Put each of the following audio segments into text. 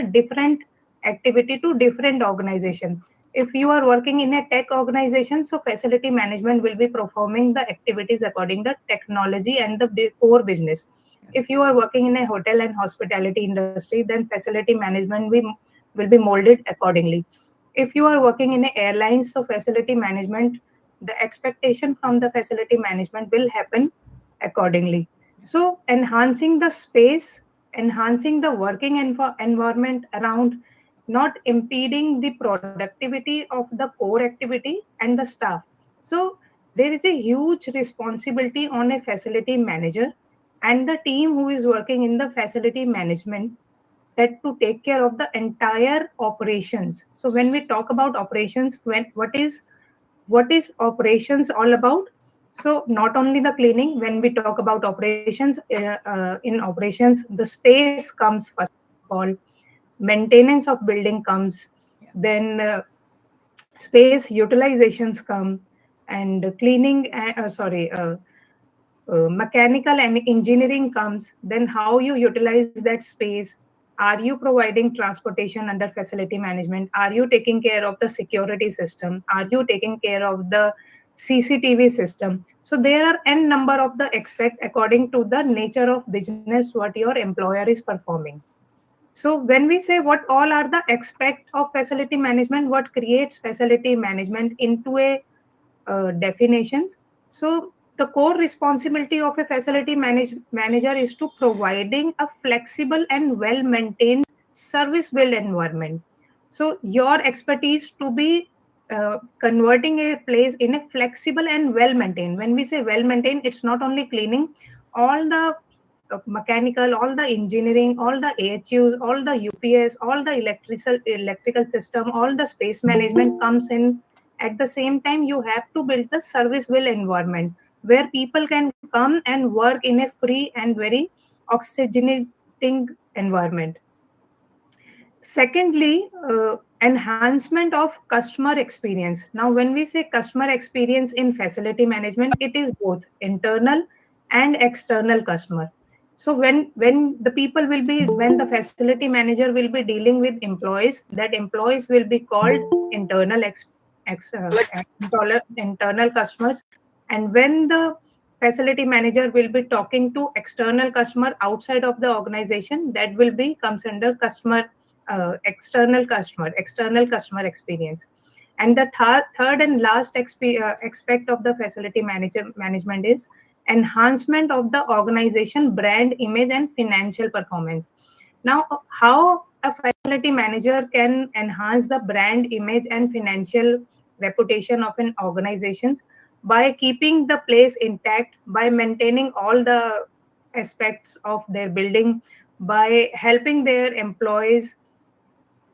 different activity to different organization. If you are working in a tech organization, so facility management will be performing the activities according to technology and the core business. If you are working in a hotel and hospitality industry, then facility management will be molded accordingly. If you are working in a airlines, so facility management, the expectation from the facility management will happen accordingly. So enhancing the space, enhancing the working environment around, not impeding the productivity of the core activity and the staff. So there is a huge responsibility on a facility manager and the team who is working in the facility management, that to take care of the entire operations. So when we talk about operations, what is operations all about? So not only the cleaning, when we talk about operations, in operations, the space comes first of all, maintenance of building comes, then space utilizations come, and cleaning, mechanical and engineering comes, then how you utilize that space. Are you providing transportation under facility management? Are you taking care of the security system? Are you taking care of the CCTV system? So there are n number of the aspect according to the nature of business what your employer is performing. So when we say what all are the aspect of facility management, what creates facility management into a definitions. So the core responsibility of a facility manager is to providing a flexible and well maintained service built environment. So your expertise to be converting a place in a flexible and well maintained. When we say well maintained, it's not only cleaning, all the mechanical, all the engineering, all the AHUs, all the UPS, all the electrical system, all the space management comes in. At the same time, you have to build the service will environment where people can come and work in a free and very oxygenating environment. Secondly, enhancement of customer experience. Now, when we say customer experience in facility management, it is both internal and external customer. So when the people will be, when the facility manager will be dealing with employees, that employees will be called internal internal customers, and when the facility manager will be talking to external customer outside of the organization, that will be comes under customer, external customer experience. And the third and last aspect of the facility management is enhancement of the organization brand image and financial performance. Now, how a facility manager can enhance the brand image and financial reputation of an organization? By keeping the place intact, by maintaining all the aspects of their building, by helping their employees,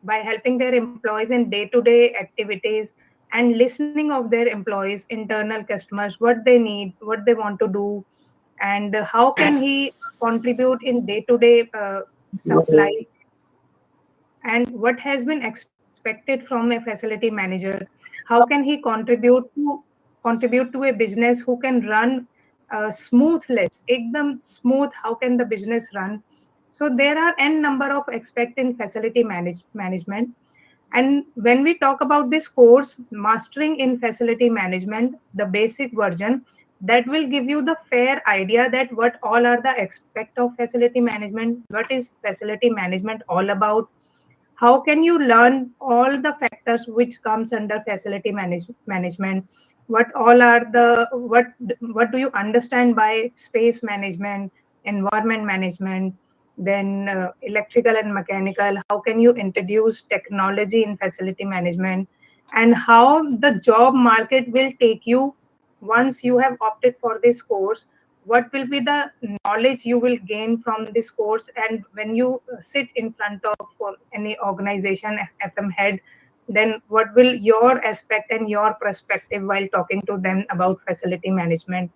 in day-to-day activities, and listening of their employees, internal customers, what they need, what they want to do, and how can he contribute in day-to-day supply, and what has been expected from a facility manager. How can he contribute to a business who can run smoothless, ekdam smooth, how can the business run? So there are n number of aspects in facility management. And when we talk about this course, Mastering in Facility Management, the basic version, that will give you the fair idea that what all are the aspect of facility management, what is facility management all about, how can you learn all the factors which comes under facility management, what all are the, what do you understand by space management, environment management, then electrical and mechanical, how can you introduce technology in facility management, and how the job market will take you once you have opted for this course, what will be the knowledge you will gain from this course, and when you sit in front of any organization, FM head, then what will your aspect and your perspective while talking to them about facility management.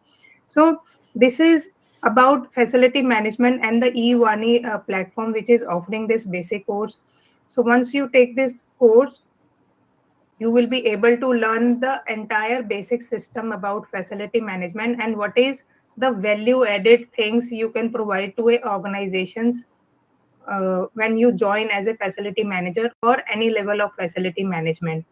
So this is about facility management and the E-VANIH platform which is offering this basic course. So once you take this course, you will be able to learn the entire basic system about facility management and what is the value added things you can provide to a organizations when you join as a facility manager or any level of facility management.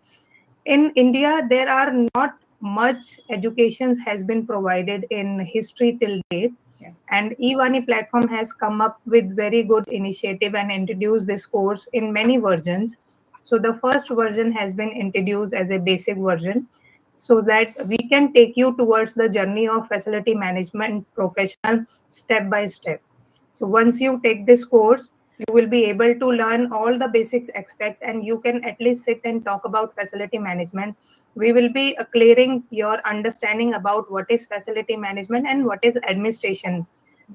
In India, there are not much education has been provided in history till date. Yeah. And EVANI platform has come up with very good initiative and introduced this course in many versions. So the first version has been introduced as a basic version so that we can take you towards the journey of facility management professional step by step. So once you take this course, you will be able to learn all the basics aspect and you can at least sit and talk about facility management. We will be clearing your understanding about what is facility management and what is administration.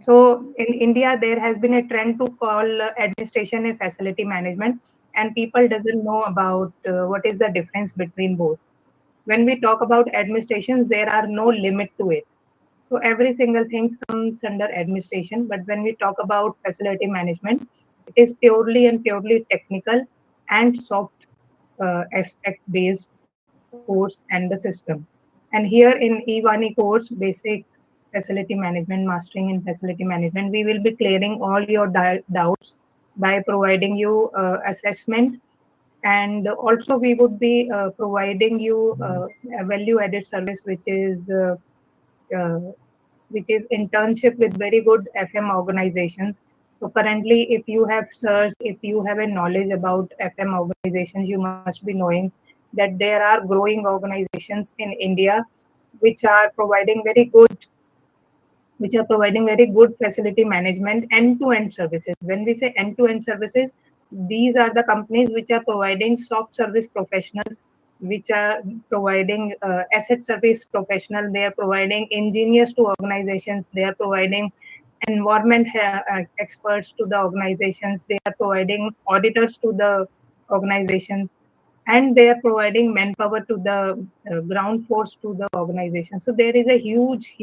So in India, there has been a trend to call administration a facility management, and people doesn't know about what is the difference between both. When we talk about administrations, there are no limit to it. So every single thing comes under administration. But when we talk about facility management, it is purely and purely technical and soft aspect based course and the system. And here in EVANI course, basic facility management, mastering in facility management, we will be clearing all your doubts by providing you assessment, and also we would be providing you a value added service uh, which is internship with very good FM organizations. So currently, if you have searched, if you have a knowledge about FM organizations, you must be knowing that there are growing organizations in India which are providing very good facility management end-to-end services. When we say end-to-end services, these are the companies which are providing soft service professionals, which are providing asset service professional. They are providing engineers to organizations. They are providing environment experts to the organizations. They are providing auditors to the organization, and they are providing manpower to the ground force to the organization. So there is a huge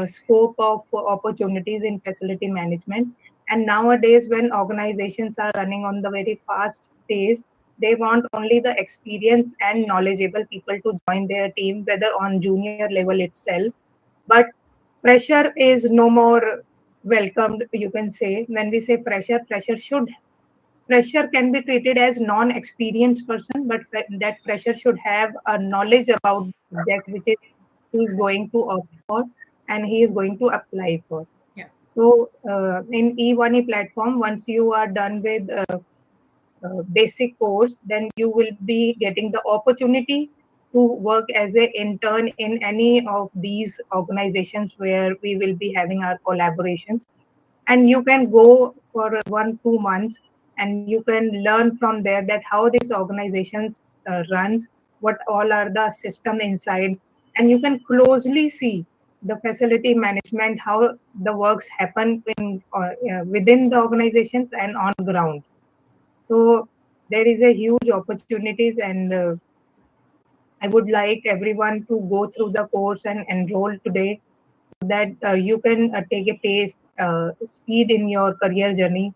scope of opportunities in facility management. And nowadays, when organizations are running on the very fast pace, they want only the experienced and knowledgeable people to join their team, whether on junior level itself. But pressure is no more welcomed, you can say. When we say pressure can be treated as non-experienced person, but that fresher should have a knowledge about the subject which is he is going to opt for and he is going to apply for. Yeah. So in E1E platform, once you are done with basic course, then you will be getting the opportunity to work as an intern in any of these organizations where we will be having our collaborations. And you can go for 1 2 months and you can learn from there that how these organizations runs, what all are the system inside, and you can closely see the facility management, how the works happen within the organizations and on ground. So there is a huge opportunities, and I would like everyone to go through the course and enroll today so that you can take a pace, speed in your career journey.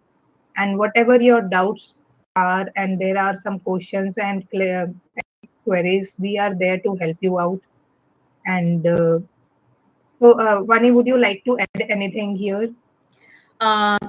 And whatever your doubts are, and there are some questions and queries, we are there to help you out. And Vani, would you like to add anything here?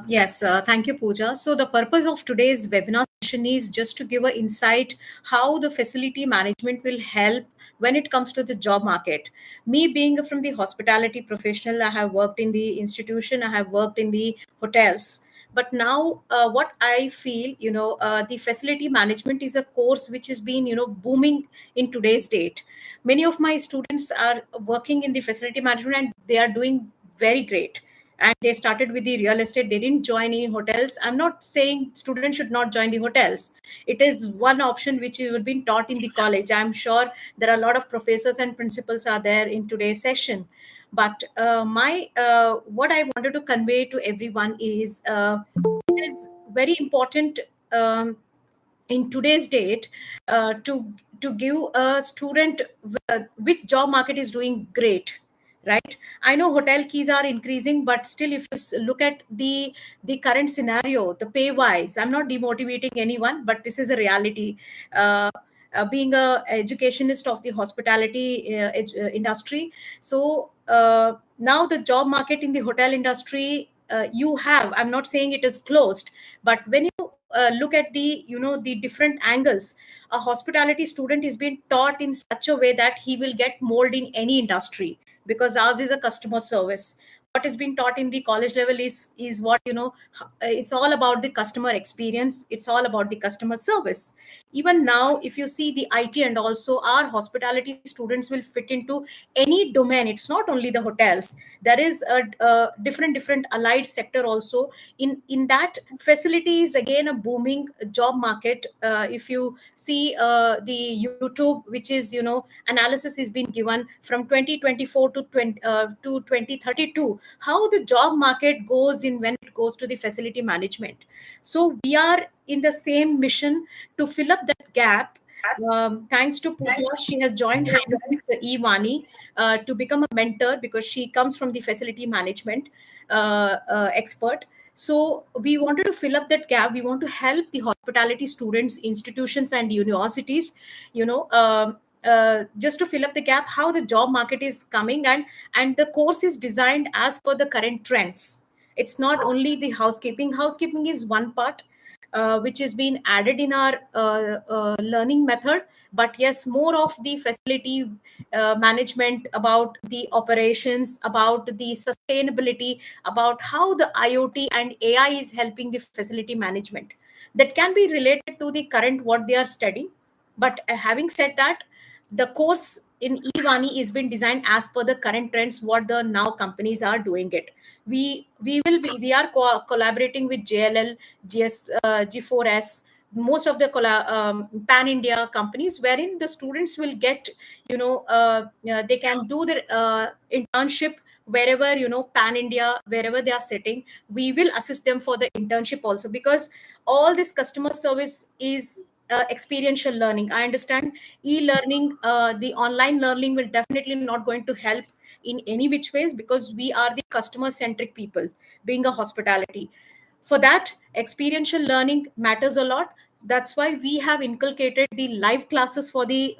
Yes, thank you, Pooja. So the purpose of today's webinar session is just to give an insight how the facility management will help when it comes to the job market. Me being from the hospitality professional, I have worked in the institution, I have worked in the hotels. But now, what I feel, the facility management is a course which has been, booming in today's date. Many of my students are working in the facility management and they are doing very great, and they started with the real estate. They didn't join any hotels. I'm not saying students should not join the hotels. It is one option which has been taught in the college. I'm sure there are a lot of professors and principals are there in today's session. But my what I wanted to convey to everyone is it is very important, in today's date, to give a student which job market is doing great, right? I know hotel keys are increasing, but still, if you look at the current scenario, the pay wise, I'm not demotivating anyone, but this is a reality. Being a educationist of the hospitality industry, so now the job market in the hotel industry you have, I'm not saying it is closed, but when you look at the, the different angles, a hospitality student is being taught in such a way that he will get mold in any industry, because ours is a customer service. What is being taught in the college level is what, it's all about the customer experience, it's all about the customer service. Even now, if you see the IT, and also our hospitality students will fit into any domain. It's not only the hotels, there is a different allied sector also. In that, facility is again a booming job market. If you see the YouTube, which is, analysis is being given from 2024 to 2032, how the job market goes in when it goes to the facility management. So we are in the same mission to fill up that gap. Thanks to Pooja, she has joined hands with the EVANI to become a mentor, because she comes from the facility management expert. So we wanted to fill up that gap. We want to help the hospitality students, institutions, and universities, just to fill up the gap, how the job market is coming, and the course is designed as per the current trends. It's not only the housekeeping. Housekeeping is one part which is being added in our learning method. But yes, more of the facility management, about the operations, about the sustainability, about how the IoT and AI is helping the facility management, that can be related to the current what they are studying. But having said that, the course in EVANI is been designed as per the current trends, what the now companies are doing it. We are collaborating with JLL, G4S, most of the pan India companies, wherein the students will get, they can do their internship wherever, pan India, wherever they are sitting. We will assist them for the internship also, because all this customer service is experiential learning. I understand e-learning, the online learning will definitely not going to help in any which ways, because we are the customer centric people, being a hospitality. For that, experiential learning matters a lot. That's why we have inculcated the live classes for the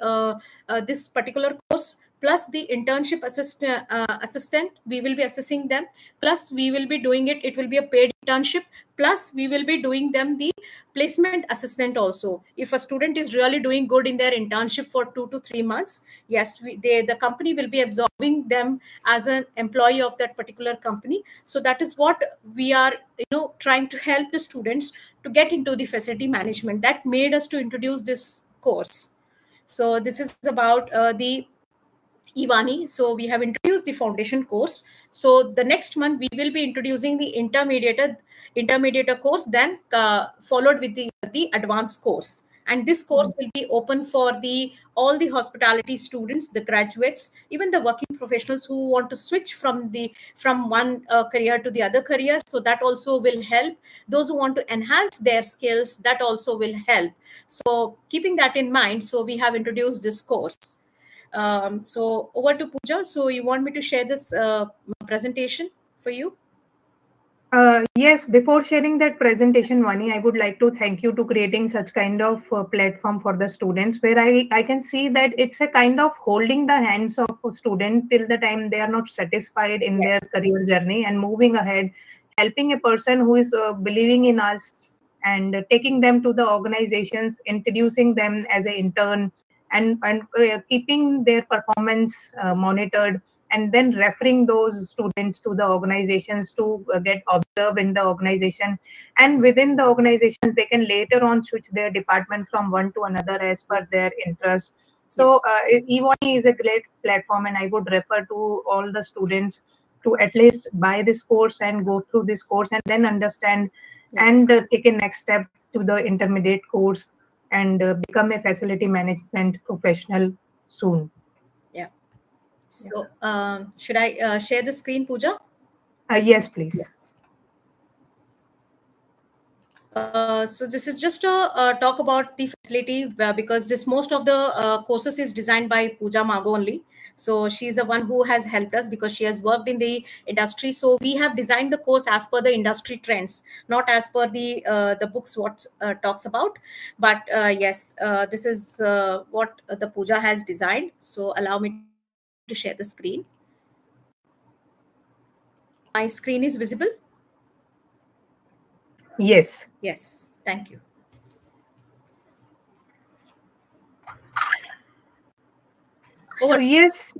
this particular course, plus the internship assistant, we will be assessing them, plus we will be doing it, it will be a paid internship, plus we will be doing them the placement assistant also. If a student is really doing good in their internship for 2 to 3 months, yes, the company will be absorbing them as an employee of that particular company. So that is what we are, trying to help the students to get into the facility management. That made us to introduce this course. So this is about the EVANI. So we have introduced the foundation course. So the next month we will be introducing the intermediate course, then followed with the advanced course. And this course will be open for the all the hospitality students, the graduates, even the working professionals who want to switch from one career to the other career. So that also will help. Those who want to enhance their skills, that also will help. So keeping that in mind, so we have introduced this course. So over to Pooja. So you want me to share this presentation for you? Yes, before sharing that presentation, Vani, I would like to thank you to creating such kind of platform for the students, where I can see that it's a kind of holding the hands of a student till the time they are not satisfied in Yes. their career journey and moving ahead, helping a person who is believing in us and taking them to the organizations, introducing them as an intern, and keeping their performance monitored, and then referring those students to the organizations to get observed in the organization, and within the organizations they can later on switch their department from one to another as per Yes. their interest. So Yes. Evoni is a great platform, and I would refer to all the students to at least buy this course and go through this course and then understand Yeah. and take a next step to the intermediate course and become a facility management professional soon. Yeah. Yeah. So should I share the screen, Pooja? Yes, please. Yes. So this is just a talk about the facility, because this most of the courses is designed by Pooja Mago only. So she's the one who has helped us, because she has worked in the industry. So we have designed the course as per the industry trends, not as per the books what talks about. But yes, this is what the Pooja has designed. So allow me to share the screen. My screen is visible. Yes. Yes, thank you. So, Over. yes,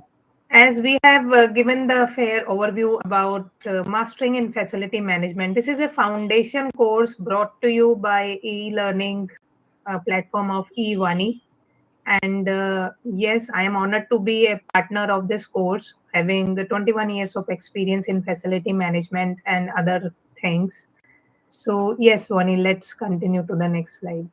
as we have given the fair overview about mastering in facility management, this is a foundation course brought to you by e-learning platform of EVANIH. And yes, I am honored to be a partner of this course, having 21 years of experience in facility management and other things. So, yes, Vani, let's continue to the next slide.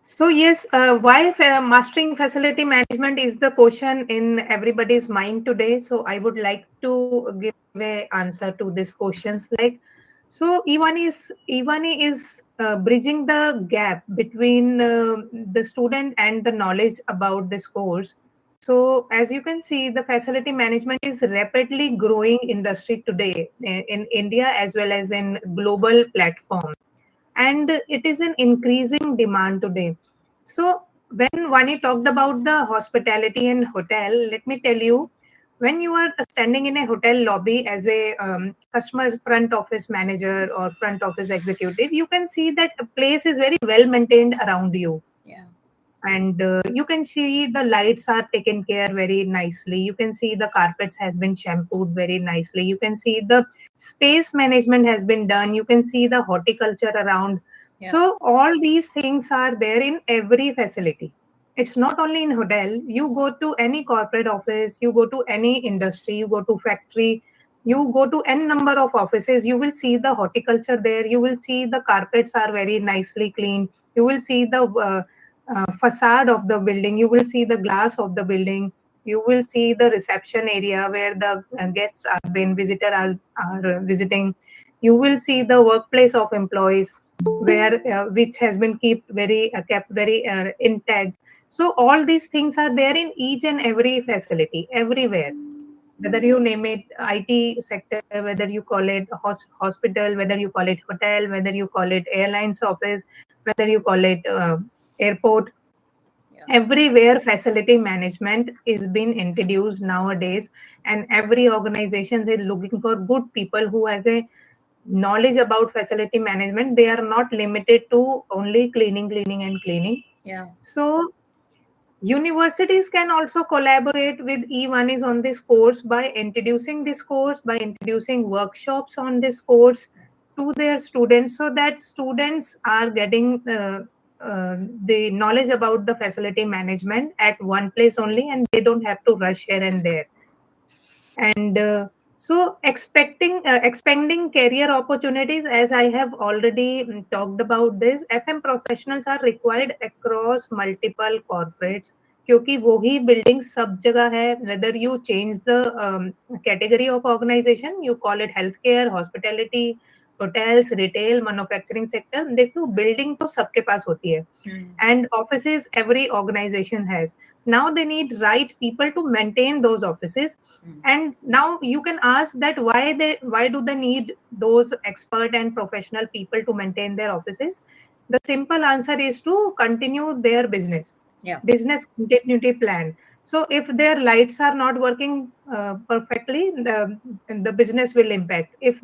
So yes, why mastering facility management is the question in everybody's mind today. So I would like to give a answer to these questions. Like, so Ivani is bridging the gap between the student and the knowledge about this course. So as you can see, the facility management is rapidly growing industry today in India as well as in global platform, and it is an increasing demand today. So when Vani talked about the hospitality and hotel, let me tell you, when you are standing in a hotel lobby as a customer front office manager or front office executive, you can see that a place is very well maintained around you, Yeah. and you can see the lights are taken care very nicely, you can see the carpets has been shampooed very nicely, you can see the space management has been done, you can see the horticulture around. Yeah. So all these things are there in every facility. It's not only in hotel. You go to any corporate office, you go to any industry, you go to factory, you go to n number of offices, you will see the horticulture there, you will see the carpets are very nicely clean, you will see the facade of the building, you will see the glass of the building, you will see the reception area where the guests are been visitor are visiting, you will see the workplace of employees where which has been kept very intact. So all these things are there in each and every facility everywhere, whether you name it IT sector, whether you call it hospital, whether you call it hotel, whether you call it airlines office, whether you call it airport. Yeah. Everywhere facility management is being introduced nowadays, and every organization is looking for good people who has a knowledge about facility management. They are not limited to only cleaning and cleaning. Yeah. So universities can also collaborate with E-VANIH on this course by introducing workshops on this course to their students, so that students are getting the knowledge about the facility management at one place only, and they don't have to rush here and there. And so expanding career opportunities, as I have already talked about this, FM professionals are required across multiple corporates, क्योंकि वो ही building सब जगह है, whether you change the category of organization, you call it healthcare, hospitality, hotels, retail, manufacturing sector, देखो building तो सबके पास होती है, Hmm. and offices every organization has. Now they need right people to maintain those offices. Hmm. And now you can ask that why do they need those expert and professional people to maintain their offices? The simple answer is to continue their Yeah. business continuity plan. So if their lights are not working perfectly, the business will impact. If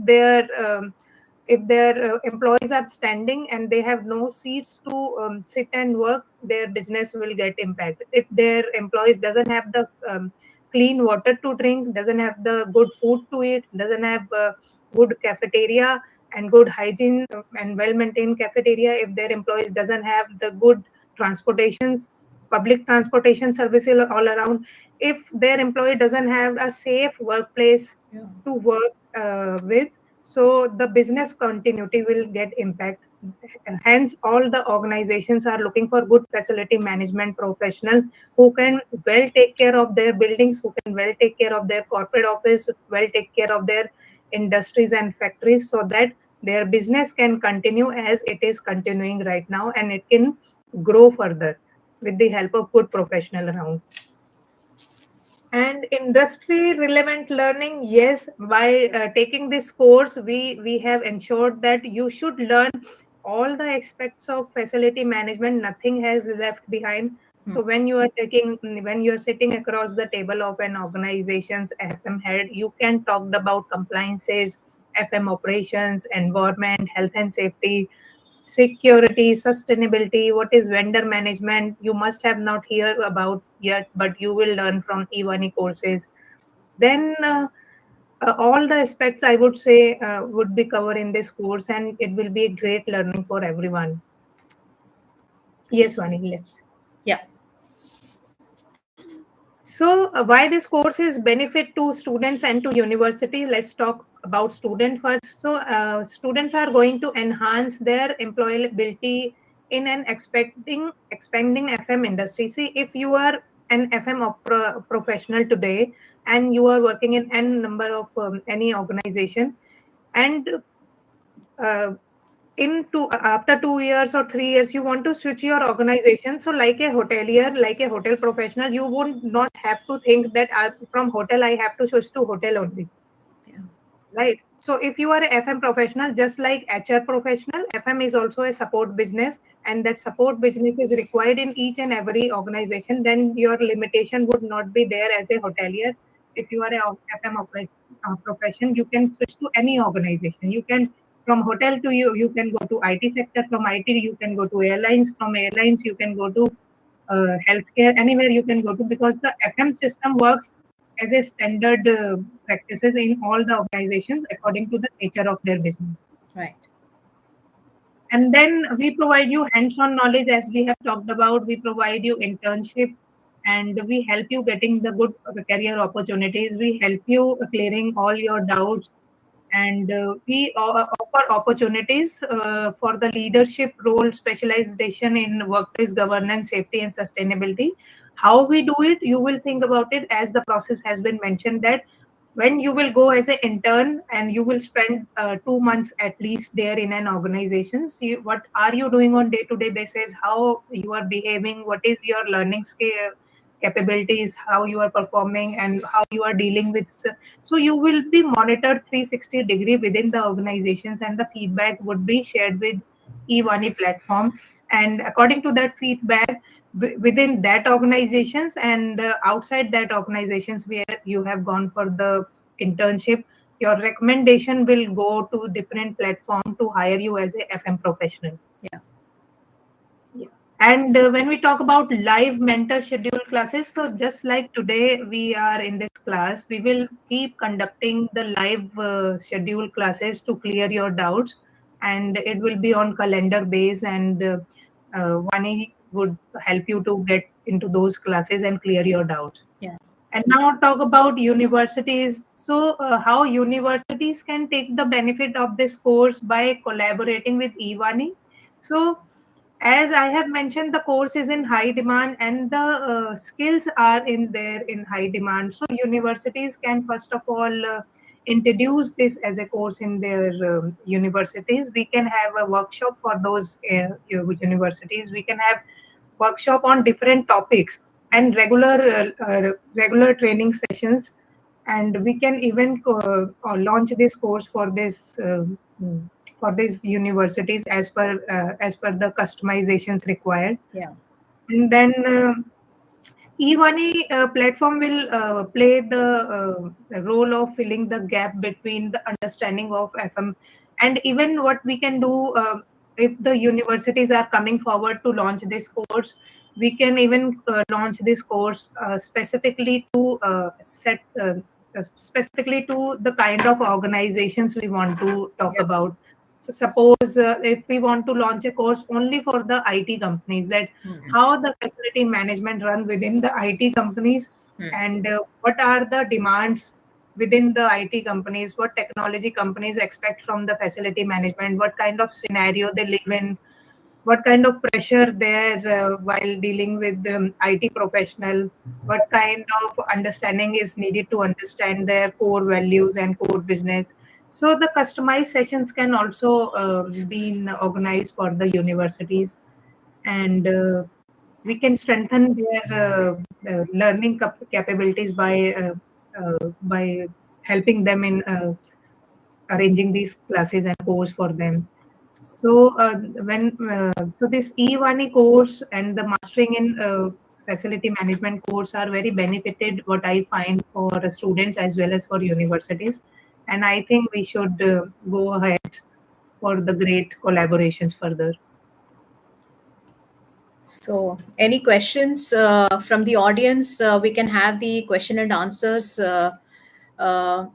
their employees are standing and they have no seats to sit and work, their business will get impacted. If their employees doesn't have the clean water to drink, doesn't have the good food to eat, doesn't have good cafeteria and good hygiene and well maintained cafeteria, if their employees doesn't have the good transportations, public transportation services all around, if their employee doesn't have a safe workplace Yeah. to work with, so the business continuity will get impact. Hence all the organizations are looking for good facility management professional who can well take care of their buildings, who can well take care of their corporate office, well take care of their industries and factories, so that their business can continue as it is continuing right now, and it can grow further with the help of good professional around. And industry relevant learning, yes, by taking this course, we have ensured that you should learn all the aspects of facility management. Nothing has left behind. Hmm. So when you are sitting across the table of an organization's FM head, you can talk about compliances, FM operations, environment, health and safety, security, sustainability, what is vendor management. You must have not heard about yet, but you will learn from EVANI courses. Then all the aspects I would say would be covered in this course, and it will be a great learning for everyone. Yes, Vani, let's. Yeah. So, why this course is benefit to students and to university? Let's talk about student first. So, students are going to enhance their employability in an expanding FM industry. See, if you are an FM professional today and you are working in n number of any organization, and uh, after 2 years or 3 years you want to switch your organization, so like a hotelier, like a hotel professional, you would not have to think that from hotel I have to switch to hotel only. Yeah. Right. So if you are a FM professional, just like HR professional, FM is also a support business, and that support business is required in each and every organization. Then your limitation would not be there as a hotelier. If you are a FM profession, you can switch to any organization. You can from hotel to you can go to IT sector. From IT, you can go to airlines. From airlines, you can go to healthcare. Anywhere you can go to, because the FM system works as a standard practices in all the organizations according to the nature of their business. Right. And then we provide you hands-on knowledge, as we have talked about. We provide you internship, and we help you getting the good career opportunities. We help you clearing all your doubts, and we offer opportunities for the leadership role, specialization in workplace governance, safety, and sustainability. How we do it, you will think about it as the process has been mentioned, that when you will go as an intern and you will spend 2 months at least there in an organization, see what are you doing on day to day basis, how you are behaving, what is your learning scale capabilities, how you are performing, and how you are dealing with. So you will be monitored 360-degree within the organizations, and the feedback would be shared with E-Vani platform. And according to that feedback, within that organizations and outside that organizations where you have gone for the internship, your recommendation will go to different platform to hire you as a FM professional. Yeah. Yeah. And when we talk about live mentor schedule classes, so just like today we are in this class, we will keep conducting the live schedule classes to clear your doubts, and it will be on calendar base, and Vani would help you to get into those classes and clear your doubts. Yeah. And now talk about universities. So, how universities can take the benefit of this course by collaborating with EVANI. So, as I have mentioned, the course is in high demand, and the skills are in there in high demand. So, universities can first of all introduce this as a course in their universities. We can have a workshop for those universities. We can have workshop on different topics and regular training sessions, and we can even launch this course mm, for these universities as per the customizations required. Yeah. And then E-Money platform will play the role of filling the gap between the understanding of FM, and even what we can do if the universities are coming forward to launch this course, we can even launch this course specifically to the kind of organizations we want to talk Yeah. about. So suppose if we want to launch a course only for the IT companies, that Hmm. how the facility management run within the IT companies, Hmm. and what are the demands within the IT companies, what technology companies expect from the facility management, what kind of scenario they live in, what kind of pressure there while dealing with the IT professional, what kind of understanding is needed to understand their core values and core business. So the customized sessions can also be organized for the universities, and we can strengthen their learning capabilities by helping them in arranging these classes and course for them. So when so this E-Vani course and the mastering in facility management course are very benefited, what I find, for students as well as for universities. And I think we should go ahead for the great collaborations further. So, any questions from the audience? We can have the question and answers. Uh,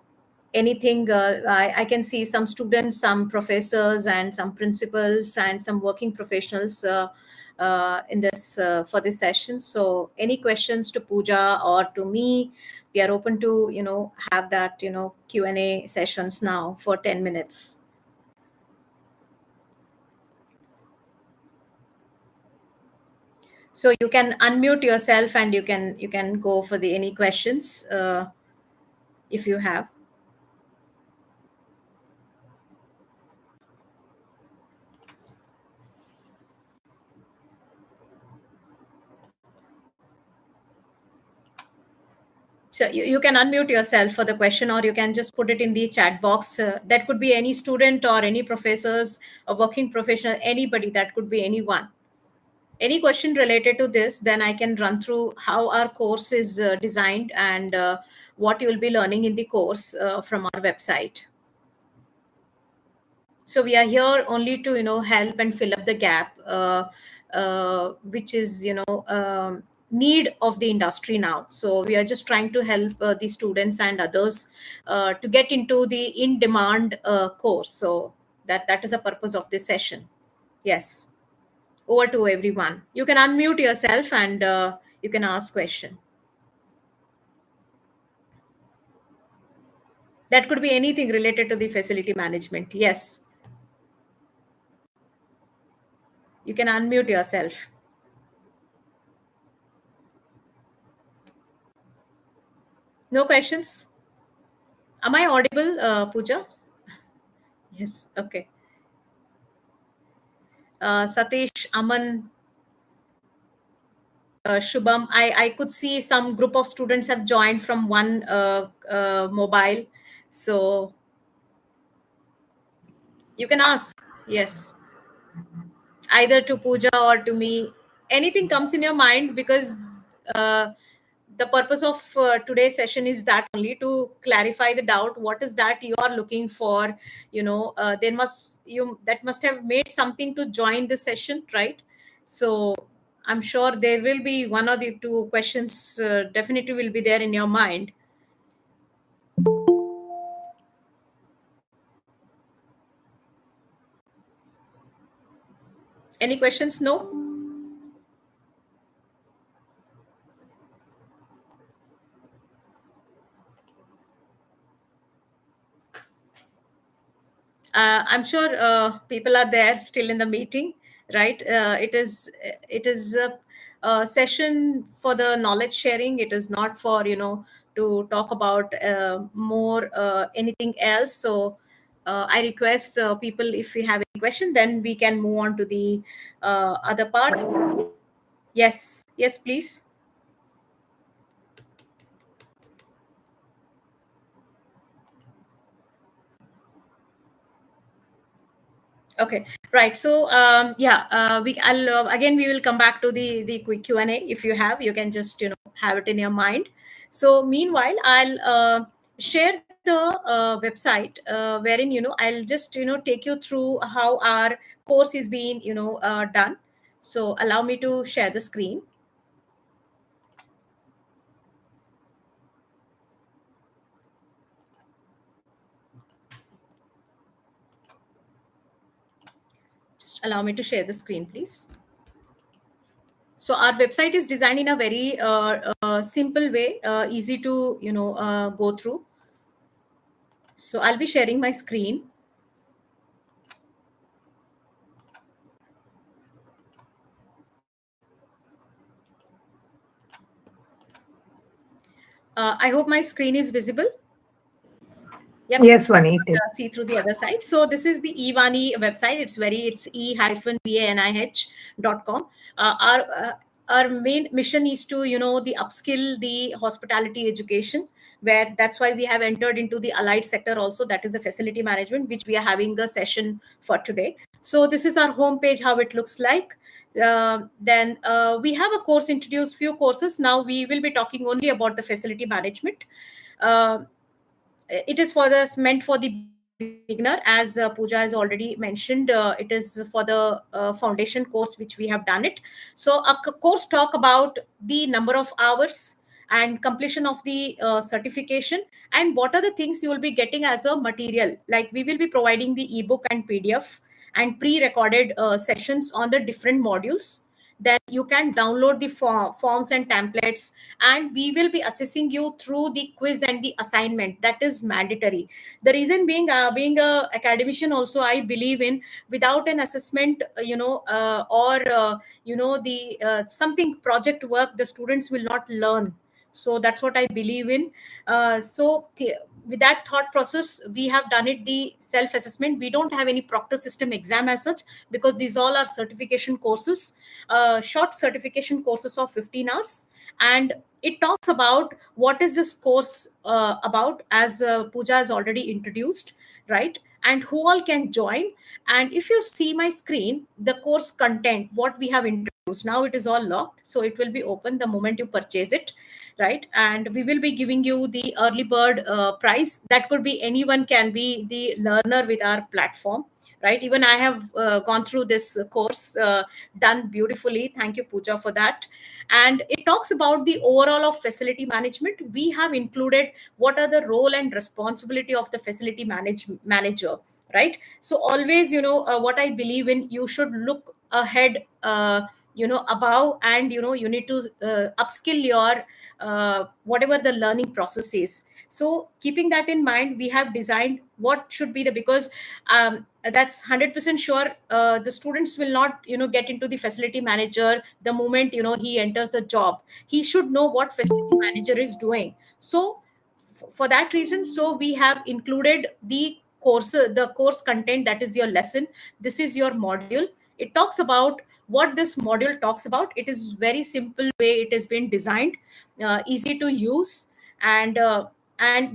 Anything, I can see some students, some professors, and some principals, and some working professionals in this for this session. So, any questions to Pooja or to me? We are open to have that Q&A sessions now for 10 minutes. So you can unmute yourself and you can go for the any questions if you have. So you can unmute yourself for the question, or you can just put it in the chat box. That could be any student or any professors, a working professional, anybody. That could be anyone. Any question related to this, then I can run through how our course is designed and what you will be learning in the course from our website. So we are here only to help and fill up the gap which is need of the industry now. So we are just trying to help the students and others to get into the in demand course. So that is the purpose of this session. Yes, over to everyone. You can unmute yourself and you can ask question. That could be anything related to the facility management. Yes, you can unmute yourself. No questions? Am I audible, Pooja? Yes. Okay. Satish, Aman, Shubham. I could see some group of students have joined from one mobile. So you can ask. Yes. Either to Pooja or to me. Anything comes in your mind, because uh, the purpose of today's session is that only to clarify the doubt. What is that you are looking for? There must you that must have made something to join the session, right? So I'm sure there will be one or the two questions definitely will be there in your mind. Any questions? No. I'm sure people are there still in the meeting, right? It is a session for the knowledge sharing. It is not for to talk about more anything else. So I request people, if we have any question, then we can move on to the other part. Yes, yes, please. Okay, right. So yeah, I'll again we will come back to the quick Q&A. If you have, you can just have it in your mind. So meanwhile, I'll share the website wherein I'll just take you through how our course is being done. So allow me to share the screen. Just allow me to share the screen, please. So our website is designed in a very simple way, easy to go through. So I'll be sharing my screen. I hope my screen is visible. Yep. Yes, Vani, it is. See through the other side. So this is the EVANIH website. It's e-vanih.com. Our main mission is to the upskill the hospitality education, where that's why we have entered into the allied sector also, that is the facility management, which we are having the session for today. So this is our homepage, how it looks like. Then we have a course introduced, few courses. Now we will be talking only about the facility management. Uh, It is for the meant for the beginner, as Pooja has already mentioned. It is for the foundation course which we have done it. So a course talk about the number of hours and completion of the certification, and what are the things you will be getting as a material. Like, we will be providing the ebook and PDF and pre-recorded sessions on the different modules. Then you can download the forms and templates, and we will be assessing you through the quiz and the assignment. That is mandatory. The reason being, being a academician also, I believe in, without an assessment, or the something project work, the students will not learn. So that's what I believe in. With that thought process, we have done it the self assessment. We don't have any proctor system exam as such, because these all are certification courses, short certification courses of 15 hours. And it talks about what is this course about, as Pooja has already introduced, right? And who all can join. And if you see my screen, the course content, what we have introduced, now it is all locked, so it will be open the moment you purchase it, right? And we will be giving you the early bird price. That could be anyone, can be the learner with our platform, right? Even I have gone through this course, done beautifully. Thank you, Pooja, for that. And it talks about the overall of facility management. We have included what are the role and responsibility of the facility manager, right? So always, what I believe in, you should look ahead, above, and you need to upskill your whatever the learning process is. So keeping that in mind, we have designed what should be the, because that's 100% sure, the students will not get into the facility manager the moment he enters the job. He should know what facility manager is doing. So for that reason, so we have included the course content, that is your lesson. This is your module. It talks about what this module talks about. It is very simple way it has been designed, easy to use. And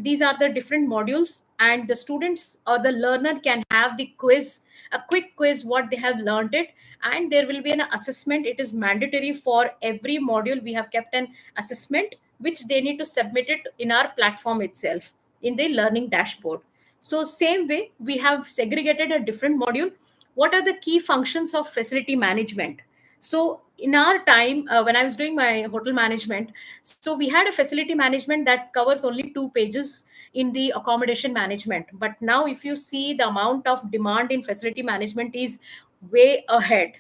these are the different modules, and the students or the learner can have the quiz, a quick quiz what they have learned it. And there will be an assessment. It is mandatory for every module. We have kept an assessment which they need to submit it in our platform itself, in the learning dashboard. So same way, we have segregated a different module. What are the key functions of facility management? So in our time, when I was doing my hotel management, so we had a facility management that covers only 2 pages in the accommodation management. But now if you see, the amount of demand in facility management is way ahead.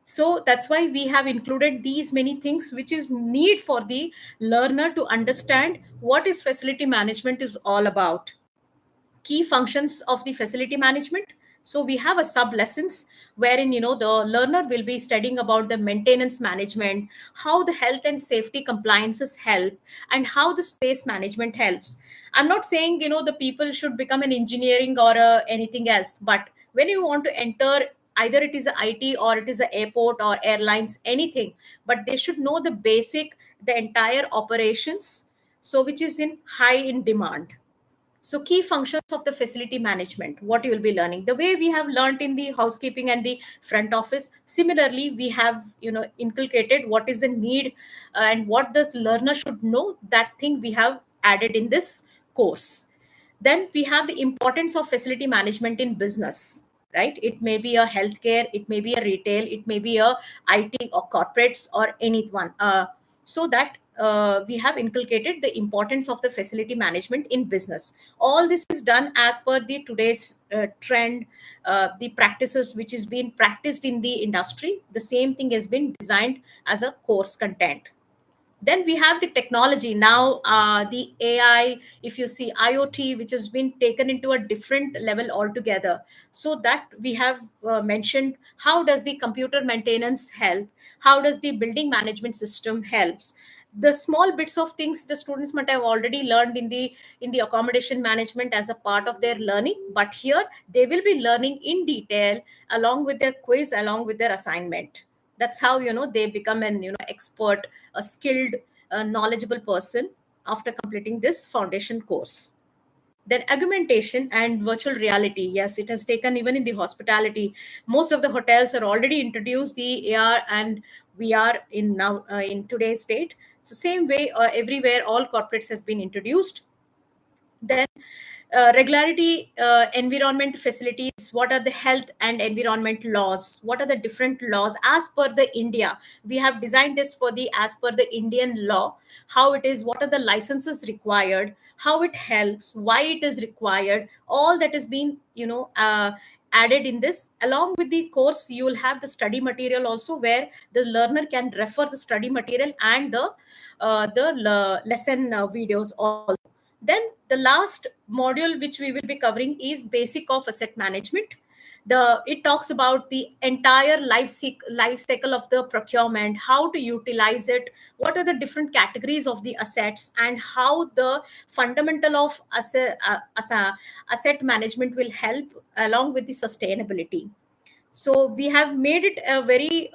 So that's why we have included these many things which is need for the learner to understand what is facility management is all about. Key functions of the facility management. So we have a sub lessons wherein the learner will be studying about the maintenance management, how the health and safety compliances help, and how the space management helps. I'm not saying the people should become an engineering or anything else, but when you want to enter, either it is a IT or it is a airport or airlines, anything, but they should know the basic, the entire operations, so which is in high in demand. So key functions of the facility management, what you will be learning, the way we have learned in the housekeeping and the front office. Similarly, we have inculcated what is the need, and what this learner should know. That thing we have added in this course. Then we have the importance of facility management in business, right? It may be a healthcare, it may be a retail, it may be a IT or corporates or anyone. So that we have inculcated the importance of the facility management in business. All this is done as per the today's trend, the practices which is being practiced in the industry. The same thing has been designed as a course content. Then we have the technology now, the AI, if you see IoT, which has been taken into a different level altogether. So that we have mentioned, how does the computer maintenance help, how does the building management system helps. The small bits of things the students might have already learned in the accommodation management as a part of their learning, but here they will be learning in detail, along with their quiz, along with their assignment. That's how they become an expert, a skilled, knowledgeable person after completing this foundation course. Then augmentation and virtual reality, yes, it has taken even in the hospitality. Most of the hotels are already introduced the AR and VR in now, in today's date. So same way, everywhere all corporates has been introduced. Then regularity, environment facilities, what are the health and environment laws, what are the different laws as per the India. We have designed this for the as per the Indian law, how it is, what are the licenses required, how it helps, why it is required, all that is being added in this. Along with the course, you will have the study material also, where the learner can refer the study material and the lesson videos also. Then the last module which we will be covering is basic of asset management. It talks about the entire life cycle of the procurement, how to utilize it, what are the different categories of the assets, and how the fundamental of asset management will help along with the sustainability. So we have made it a very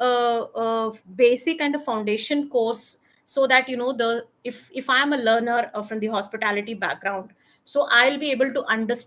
basic and a foundation course, so that the if I am a learner from the hospitality background, so I'll be able to understand